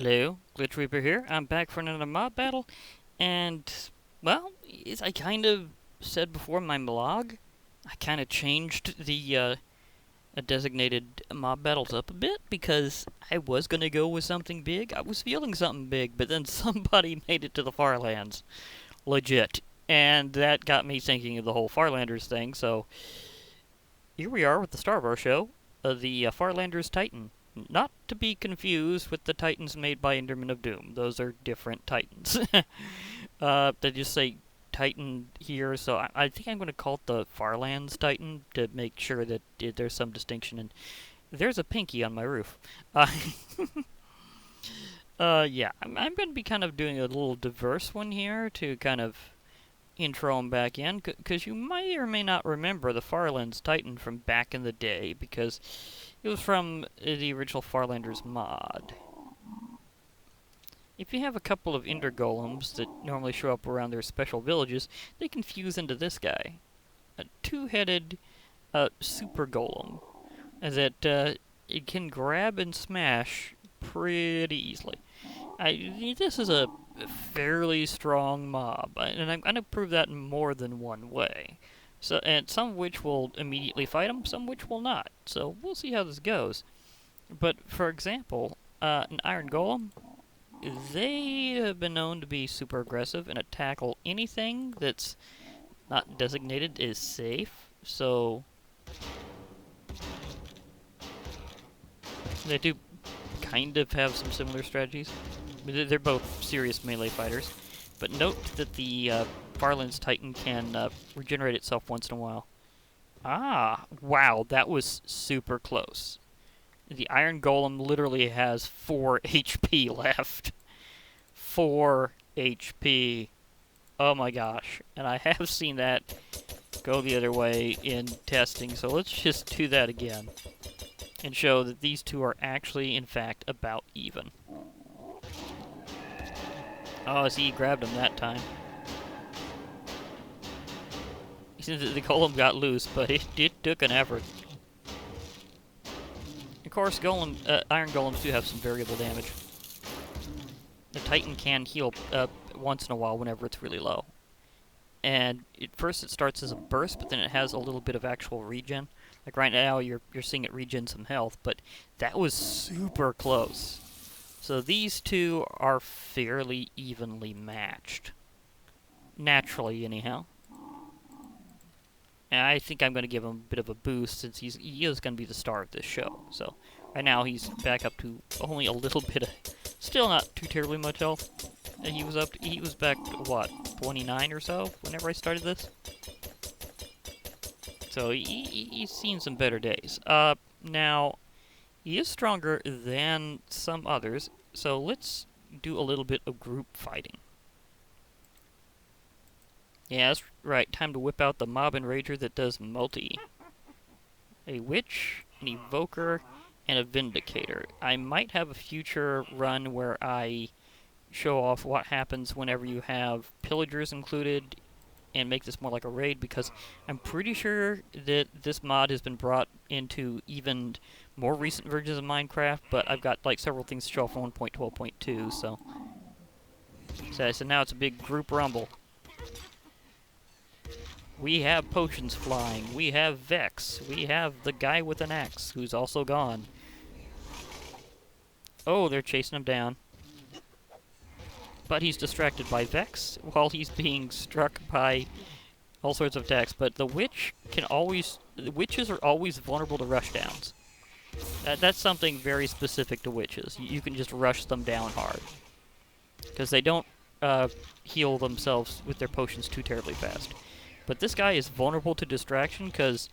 Hello, Glitch Reaper here. I'm back for another mob battle, and, well, as I kind of said before in my blog, I kind of changed the designated mob battles up a bit because I was going to go with something big. I was feeling something big, but then somebody made it to the Farlands. Legit. And that got me thinking of the whole Farlanders thing, so here we are with the star of our show, the Farlanders Titan. Not to be confused with the Titans made by Enderman of Doom. Those are different Titans. They just say Titan here, so I think I'm going to call it the Farlands Titan to make sure that there's some distinction. And there's a pinky on my roof. Yeah, I'm going to be kind of doing a little diverse one here to kind of intro him back in, because you may or may not remember the Farlands Titan from back in the day, because it was from the original Farlanders mod. If you have a couple of Ender Golems that normally show up around their special villages, they can fuse into this guy. A two-headed super golem that it can grab and smash pretty easily. This is a fairly strong mob, and I'm going to prove that in more than one way. So, and some of which will immediately fight him, some which will not. So we'll see how this goes. But for example, an Iron Golem, they have been known to be super aggressive and tackle anything that's not designated as safe. So they do kind of have some similar strategies. They're both serious melee fighters. But note that the Farlands Titan can regenerate itself once in a while. Ah, wow, that was super close. The Iron Golem literally has 4 HP left. 4 HP. Oh my gosh. And I have seen that go the other way in testing, so let's just do that again. And show that these two are actually, in fact, about even. Oh, see, he grabbed him that time. The Golem got loose, but it took an effort. Of course, Iron Golems do have some variable damage. The Titan can heal once in a while whenever it's really low. And first it starts as a burst, but then it has a little bit of actual regen. Like right now, you're seeing it regen some health, but that was super close. So these two are fairly evenly matched. Naturally, anyhow. And I think I'm going to give him a bit of a boost since he is going to be the star of this show. So right now he's back up to only a little bit of, still not too terribly much health. And he was back to, what, 29 or so whenever I started this. So he's seen some better days. Now he is stronger than some others. So let's do a little bit of group fighting. Yeah, that's right. Time to whip out the Mob Enrager that does multi. A Witch, an Evoker, and a Vindicator. I might have a future run where I show off what happens whenever you have Pillagers included and make this more like a raid, because I'm pretty sure that this mod has been brought into even more recent versions of Minecraft, but I've got like several things to show off on 1.12.2, so now it's a big group rumble. We have potions flying, we have Vex, we have the guy with an axe, who's also gone. Oh, they're chasing him down. But he's distracted by Vex, while he's being struck by all sorts of attacks. But the Witch the Witches are always vulnerable to rushdowns. That's something very specific to Witches. You can just rush them down hard. Because they don't heal themselves with their potions too terribly fast. But this guy is vulnerable to distraction because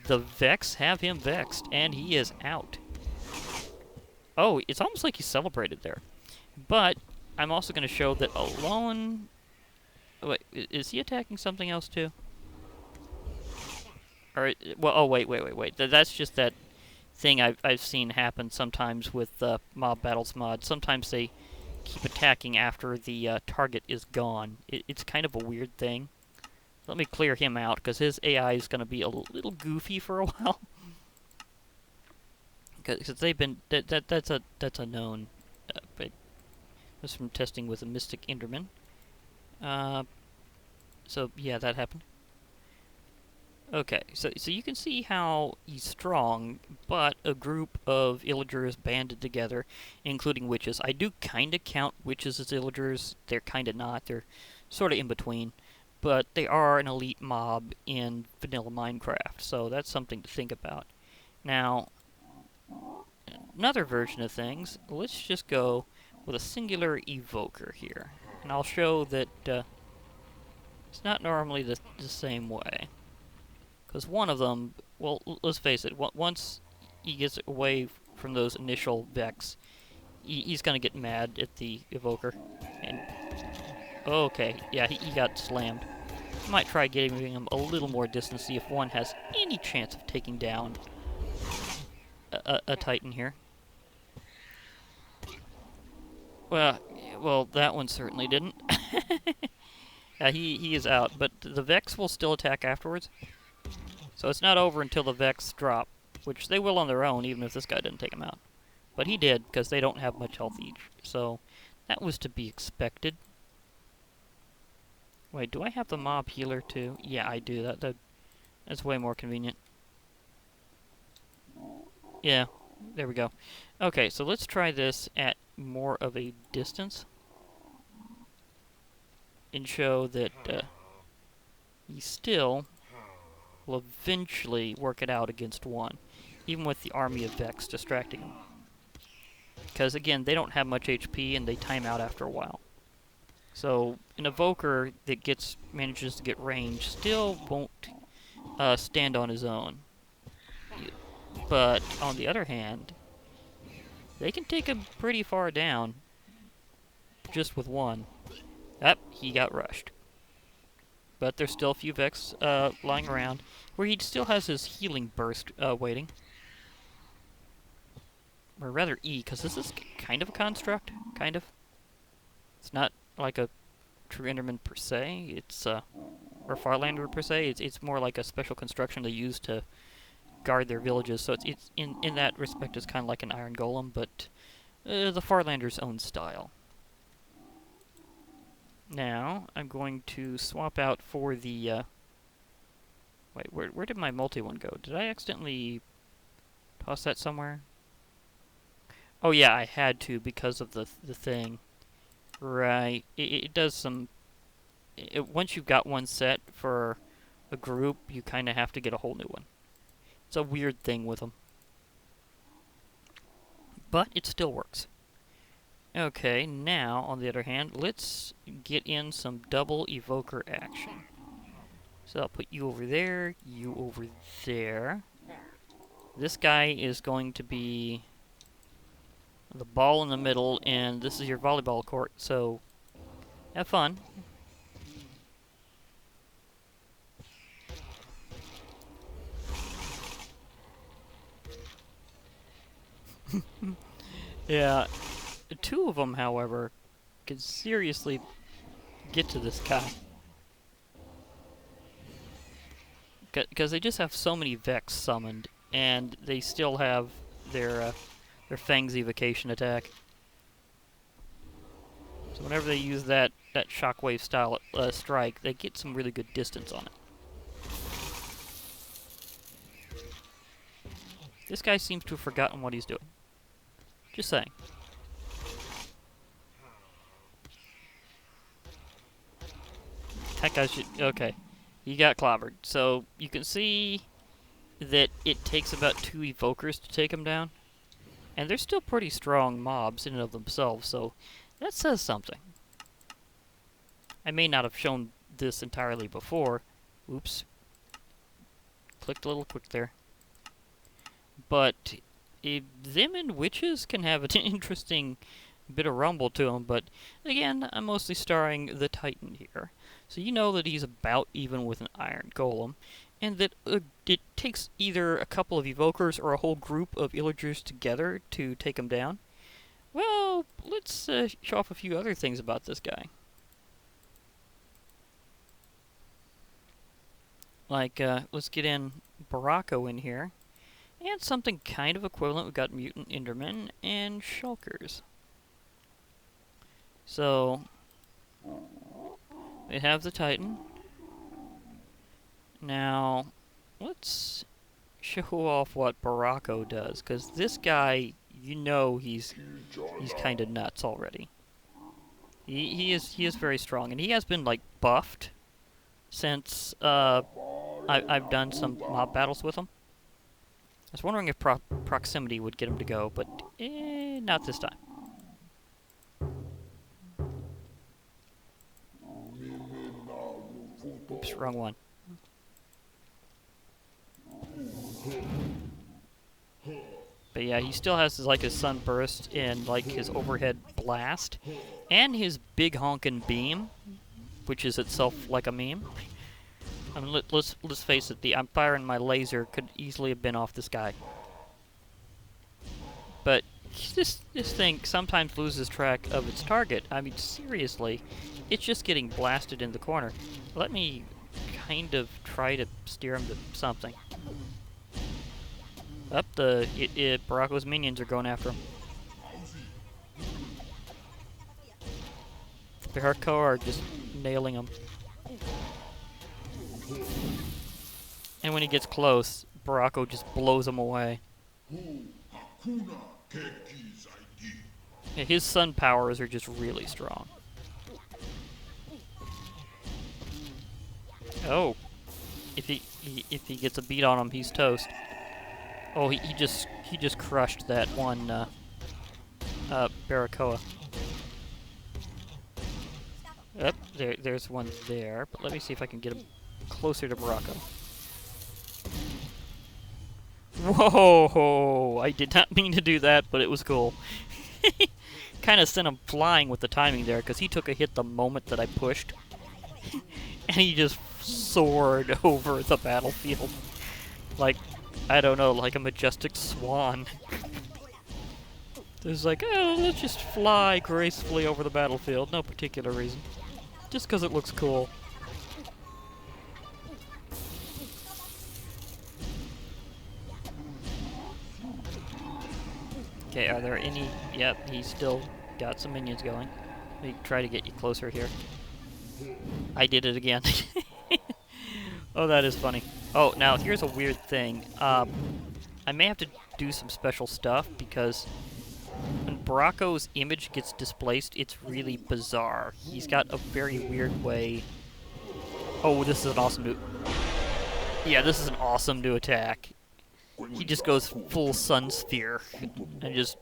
the Vex have him vexed, and he is out. Oh, it's almost like he celebrated there. But I'm also going to show that alone... Wait, is he attacking something else too? Or, well, oh, wait. That's just that thing I've seen happen sometimes with Mob Battles mod. Sometimes they keep attacking after the target is gone. It's kind of a weird thing. Let me clear him out, because his AI is going to be a little goofy for a while. Because they've been... That's a known... That's from testing with a Mystic Enderman. So yeah, that happened. Okay, so you can see how he's strong, but a group of illagers banded together, including witches. I do kind of count witches as illagers. They're kind of not. They're sort of in between. But they are an elite mob in vanilla Minecraft, so that's something to think about. Now, another version of things, let's just go with a singular evoker here. And I'll show that it's not normally the same way. Because one of them, well, let's face it, once he gets away from those initial Vex, he's going to get mad at the evoker. And okay, yeah, he got slammed. I might try giving him a little more distance, see if one has any chance of taking down a Titan here. Well, that one certainly didn't. He is out, but the Vex will still attack afterwards. So it's not over until the Vex drop, which they will on their own, even if this guy didn't take them out. But he did, because they don't have much health each. So that was to be expected. Wait, do I have the mob healer too? Yeah, I do. That's way more convenient. Yeah, there we go. Okay, so let's try this at more of a distance. And show that he still will eventually work it out against one, even with the army of Vex distracting him. Because, again, they don't have much HP, and they time out after a while. So, an evoker that manages to get range still won't stand on his own. But, on the other hand, they can take him pretty far down just with one. Yep, he got rushed. But there's still a few Vex lying around, where he still has his healing burst waiting. Or rather E, because this is kind of a construct, kind of. It's not like a true Enderman per se, it's, or Farlander per se, it's more like a special construction they use to guard their villages, so it's in that respect it's kind of like an Iron Golem, but the Farlander's own style. Now, I'm going to swap out for the, wait, where did my multi one go? Did I accidentally toss that somewhere? Oh yeah, I had to because of the thing. Right, it does some... once you've got one set for a group, you kind of have to get a whole new one. It's a weird thing with them. But it still works. Okay, now, on the other hand, let's get in some double evoker action. So I'll put you over there, you over there. This guy is going to be the ball in the middle, and this is your volleyball court, so have fun. Yeah. Two of them, however, can seriously get to this guy. Because they just have so many Vex summoned, and they still have their Fang's evocation attack. So whenever they use that shockwave style strike, they get some really good distance on it. This guy seems to have forgotten what he's doing. Just saying. That guy should... okay. He got clobbered. So, you can see that it takes about 2 evokers to take him down. And they're still pretty strong mobs in and of themselves, so that says something. I may not have shown this entirely before. Oops. Clicked a little quick there. But them and witches can have an interesting bit of rumble to them, but again, I'm mostly starring the Titan here. So you know that he's about even with an Iron Golem, and that it takes either a couple of evokers or a whole group of illagers together to take him down. Well, let's show off a few other things about this guy. Like, let's get in Barako in here, and something kind of equivalent. We've got Mutant Enderman and Shulkers. So, we have the Titan. Now, let's show off what Barako does, because this guy, you know, he's kind of nuts already. He is very strong, and he has been like buffed since I've done some mob battles with him. I was wondering if proximity would get him to go, but not this time. Oops, wrong one. But yeah, he still has his, like his sunburst and like his overhead blast, and his big honkin' beam, which is itself like a meme. I mean, let's face it, I'm firing my laser could easily have been off this guy. But this thing sometimes loses track of its target. I mean, seriously, it's just getting blasted in the corner. Let me kind of try to steer him to something. Up Barako's minions are going after him. Barako are just nailing him. And when he gets close, Barako just blows him away. Yeah, his sun powers are just really strong. Oh, if he gets a beat on him, he's toast. Oh, he just crushed that one Barakoa. Yep, there's one there. But let me see if I can get him closer to Barako. Whoa! I did not mean to do that, but it was cool. Kind of sent him flying with the timing there, because he took a hit the moment that I pushed. And he just soared over the battlefield. Like, I don't know, like a majestic swan. It's like, oh, let's just fly gracefully over the battlefield. No particular reason. Just because it looks cool. Okay, are there any... Yep, he's still got some minions going. Let me try to get you closer here. I did it again. Oh, that is funny. Oh, now here's a weird thing. I may have to do some special stuff because when Barako's image gets displaced, it's really bizarre. He's got a very weird way... Oh, this is an awesome new... Yeah, this is an awesome new attack. He just goes full sun sphere and just,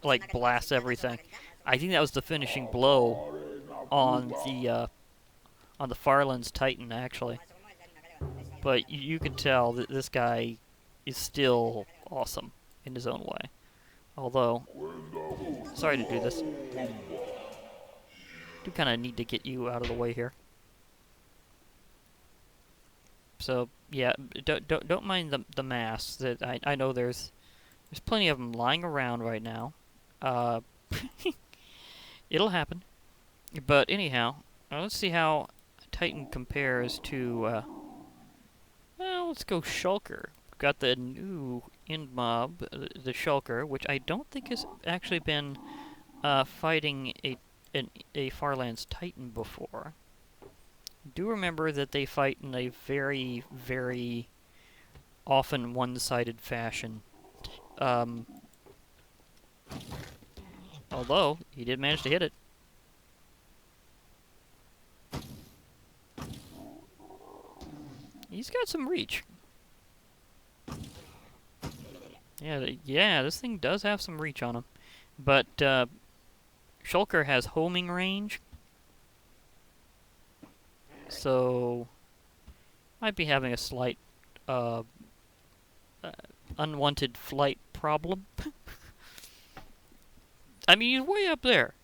like, blasts everything. I think that was the finishing blow on the Farlands Titan, actually. But you could tell that this guy is still awesome in his own way. Although, sorry to do this. Do kind of need to get you out of the way here. So yeah, don't mind the mass. That I know there's plenty of them lying around right now. It'll happen. But anyhow, let's see how Titan compares to. Well, let's go Shulker. We've got the new end mob, the Shulker, which I don't think has actually been fighting a Farlands Titan before. Do remember that they fight in a very, very often one-sided fashion. Although, he did manage to hit it. He's got some reach. Yeah, this thing does have some reach on him. But, Shulker has homing range. So, might be having a slight, unwanted flight problem. I mean, he's way up there.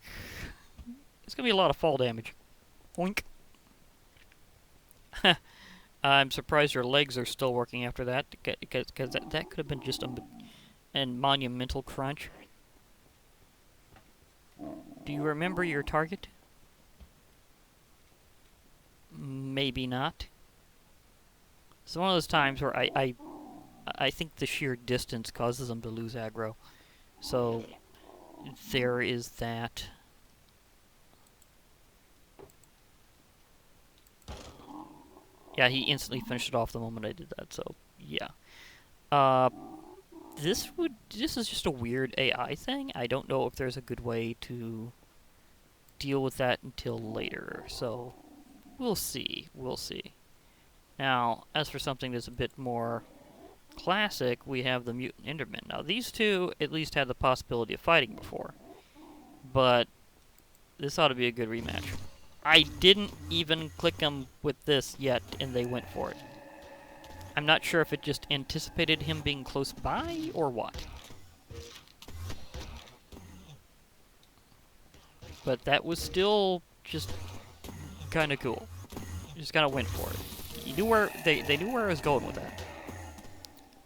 It's gonna be a lot of fall damage. Oink. I'm surprised your legs are still working after that, because that could have been just a monumental crunch. Do you remember your target? Maybe not. It's one of those times where I think the sheer distance causes them to lose aggro. So there is that. Yeah, he instantly finished it off the moment I did that, so yeah. Uh, this is just a weird AI thing. I don't know if there's a good way to deal with that until later, so we'll see. We'll see. Now, as for something that's a bit more classic, we have the Mutant Enderman. Now, these two at least had the possibility of fighting before, but this ought to be a good rematch. I didn't even click them with this yet, and they went for it. I'm not sure if it just anticipated him being close by or what. But that was still just kind of cool. Just kind of went for it. You knew where they knew where I was going with that.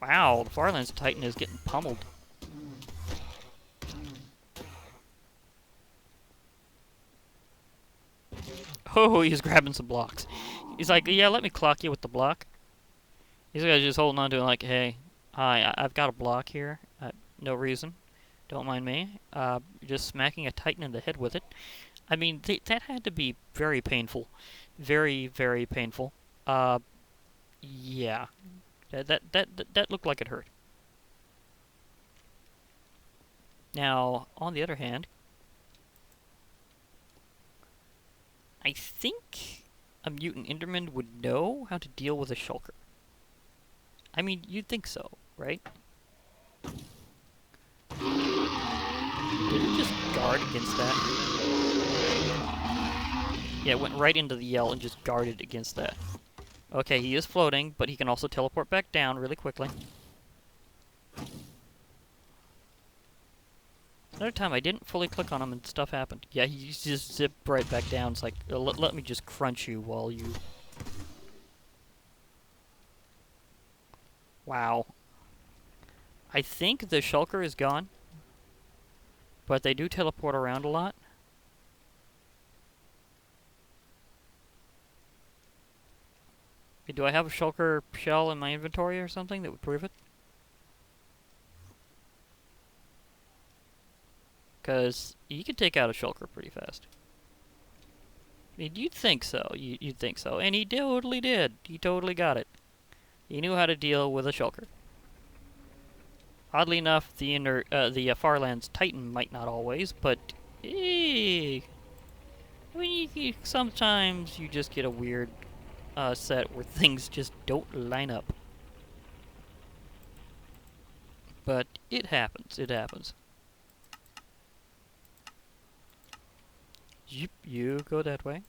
Wow, the Farlands Titan is getting pummeled. Oh, he's grabbing some blocks. He's like, yeah, let me clock you with the block. These guys just holding on to it like, hey, hi, I've got a block here. No reason. Don't mind me. Just smacking a Titan in the head with it. I mean, that had to be very painful. Very, very painful. Uh, yeah. That looked like it hurt. Now, on the other hand, I think a Mutant Enderman would know how to deal with a Shulker. I mean, you'd think so, right? Did it just guard against that? Yeah, it went right into the yell and just guarded against that. Okay, he is floating, but he can also teleport back down really quickly. Another time I didn't fully click on him and stuff happened. Yeah, he just zipped right back down. It's like, let me just crunch you while you... Wow. I think the Shulker is gone, but they do teleport around a lot. Do I have a Shulker shell in my inventory or something that would prove it? Because you can take out a Shulker pretty fast. I mean, you'd think so. You'd think so. And he totally did. He totally got it. He knew how to deal with a Shulker. Oddly enough, the Farlands Titan might not always, but I mean, sometimes you just get a weird set where things just don't line up. But it happens. It happens. Yep, you go that way.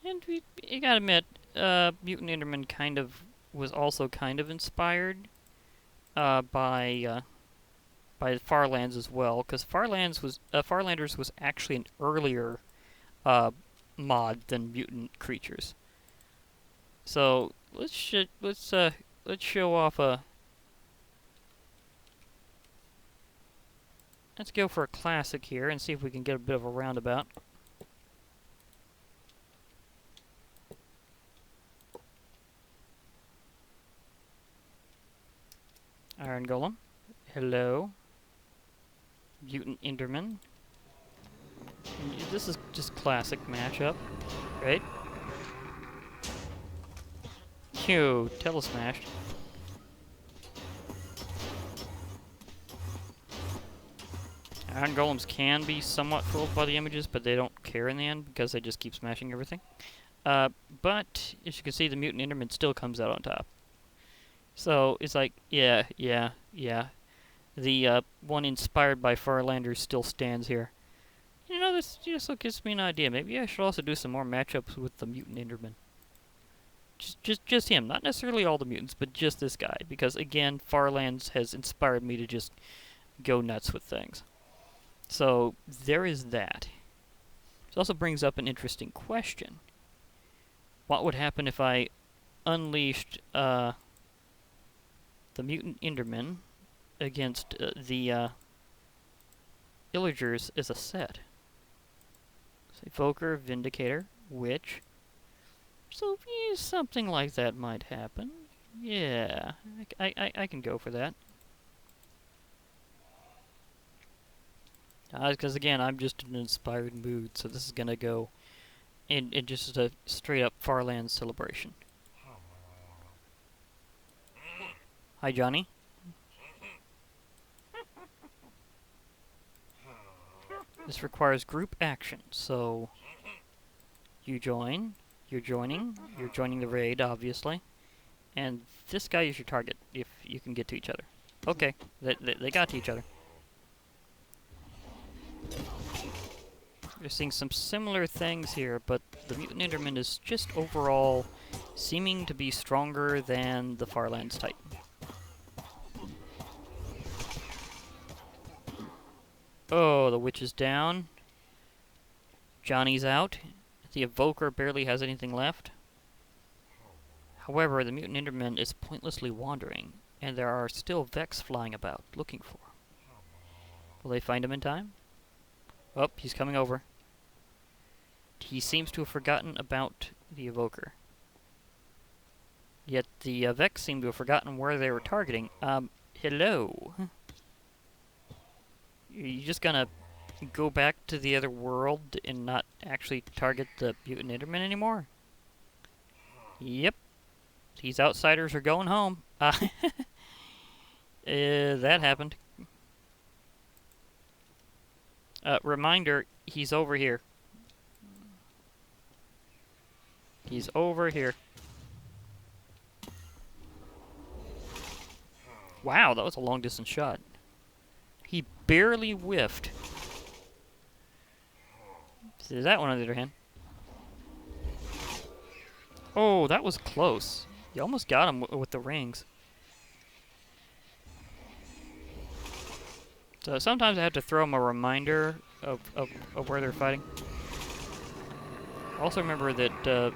And you gotta admit, Mutant Enderman was also kind of inspired by Farlands as well, because Farlanders was actually an earlier mod than mutant creatures. So let's show off a. Let's go for a classic here and see if we can get a bit of a roundabout. Iron Golem. Hello. Mutant Enderman. This is just classic matchup, right? Phew, telesmashed. Iron Golems can be somewhat fooled by the images, but they don't care in the end because they just keep smashing everything. But, as you can see, the Mutant Enderman still comes out on top. So, it's like, yeah. The one inspired by Farlanders still stands here. You know, this just gives me an idea. Maybe I should also do some more matchups with the Mutant Enderman. Just him. Not necessarily all the mutants, but just this guy. Because, again, Farlands has inspired me to just go nuts with things. So, there is that. This also brings up an interesting question. What would happen if I unleashed the Mutant Enderman against the Illagers as a set? Say Evoker, Vindicator, Witch. So, yeah, something like that might happen. Yeah, I can go for that. Because again, I'm just in an inspired mood, so this is gonna go And just a straight up Farlands celebration. Hi, Johnny. This requires group action, so you join, you're joining the raid, obviously, and this guy is your target if you can get to each other. Okay, they got to each other. We're seeing some similar things here, but the Mutant Enderman is just overall seeming to be stronger than the Farlands Titan. Oh, the witch is down. Johnny's out. The evoker barely has anything left. However, the Mutant Enderman is pointlessly wandering, and there are still Vex flying about, looking for him. Will they find him in time? Oh, he's coming over. He seems to have forgotten about the evoker. Yet the Vex seem to have forgotten where they were targeting. Hello? You just gonna go back to the other world and not actually target the Mutant Enderman anymore? Yep. These outsiders are going home. That happened. Reminder, he's over here. He's over here. Wow, that was a long distance shot. He barely whiffed. See, that one on the other hand. Oh, that was close. You almost got him with the rings. So sometimes I have to throw them a reminder of where they're fighting. Also remember that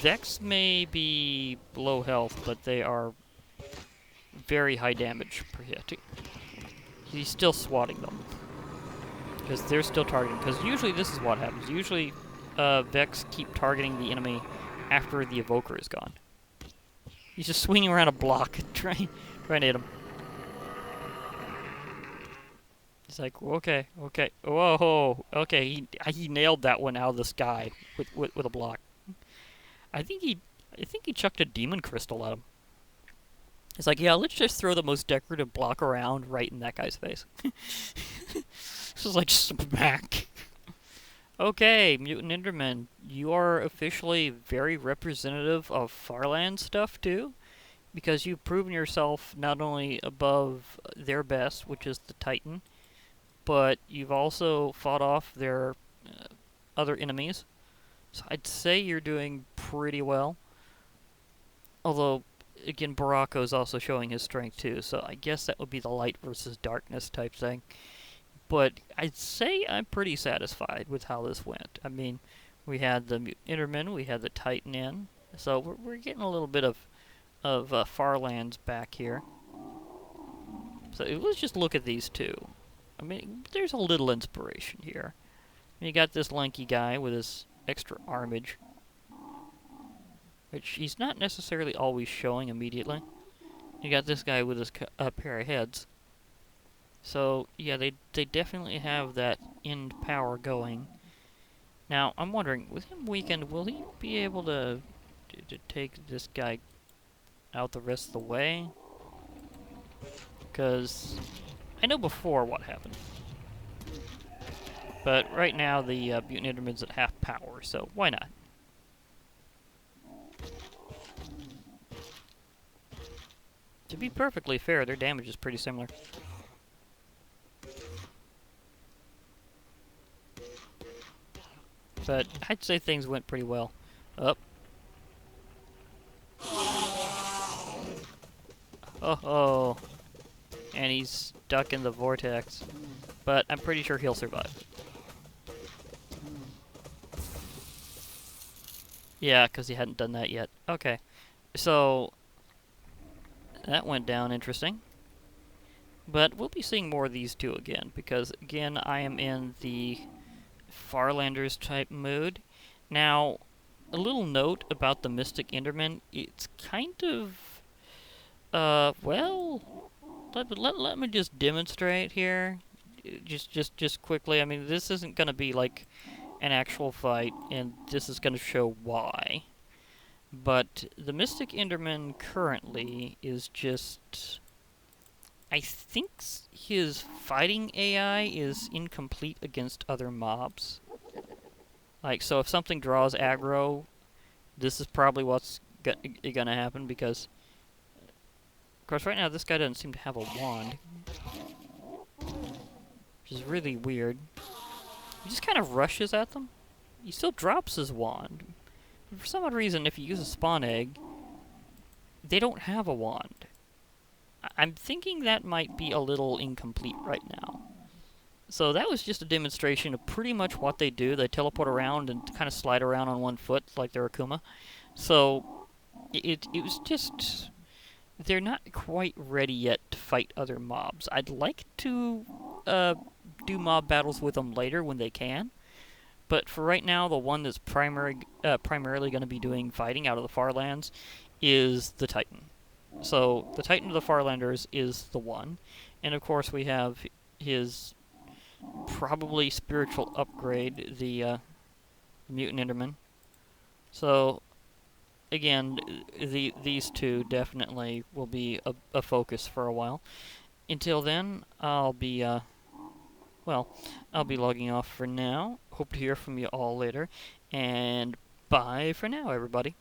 Vex may be low health, but they are very high damage per hit. He's still swatting them. Because they're still targeting. Because usually this is what happens. Usually Vex keep targeting the enemy after the evoker is gone. He's just swinging around a block trying to hit him. He's like, okay. Whoa, okay, he nailed that one out of the sky with a block. I think he chucked a demon crystal at him. It's like, yeah, let's just throw the most decorative block around right in that guy's face. This is like smack. Okay, Mutant Enderman, you are officially very representative of Farland stuff too, because you've proven yourself not only above their best, which is the Titan, but you've also fought off their other enemies. So I'd say you're doing pretty well. Although, again, Barako is also showing his strength too, so I guess that would be the light versus darkness type thing. But I'd say I'm pretty satisfied with how this went. I mean, we had the Mutant Enderman, we had the Titan in, so we're getting a little bit of Farlands back here. So let's just look at these two. I mean, there's a little inspiration here. You got this lanky guy with his extra armage, which he's not necessarily always showing immediately. You got this guy with his pair of heads. So, yeah, they definitely have that end power going. Now, I'm wondering, with him weakened, will he be able to take this guy out the rest of the way? Because I know before what happened. But right now, the Mutant Enderman's at half power, so why not? To be perfectly fair, their damage is pretty similar. But I'd say things went pretty well. Up. Oh, and he's stuck in the vortex. But I'm pretty sure he'll survive. Yeah, because he hadn't done that yet. Okay. So, that went down interesting. But we'll be seeing more of these two again, because, again, I am in the Farlanders type mood. Now, a little note about the Mystic Enderman. It's kind of, well, let me just demonstrate here. Just quickly. I mean, this isn't going to be like an actual fight, and this is going to show why. But the Mystic Enderman currently is just... I think his fighting AI is incomplete against other mobs. Like, so if something draws aggro, this is probably what's gonna happen, because... Of course, right now this guy doesn't seem to have a wand, which is really weird. He just kind of rushes at them. He still drops his wand. But for some odd reason, if you use a spawn egg, they don't have a wand. I'm thinking that might be a little incomplete right now. So that was just a demonstration of pretty much what they do. They teleport around and kind of slide around on one foot like they're Akuma. So it was just... They're not quite ready yet to fight other mobs. I'd like to do mob battles with them later when they can. But for right now, the one that's primarily going to be doing fighting out of the Farlands is the Titan. So the Titan of the Farlanders is the one. And of course we have his probably spiritual upgrade, the Mutant Enderman. So again, these two definitely will be a focus for a while. Until then, I'll be logging off for now. Hope to hear from you all later, and bye for now, everybody.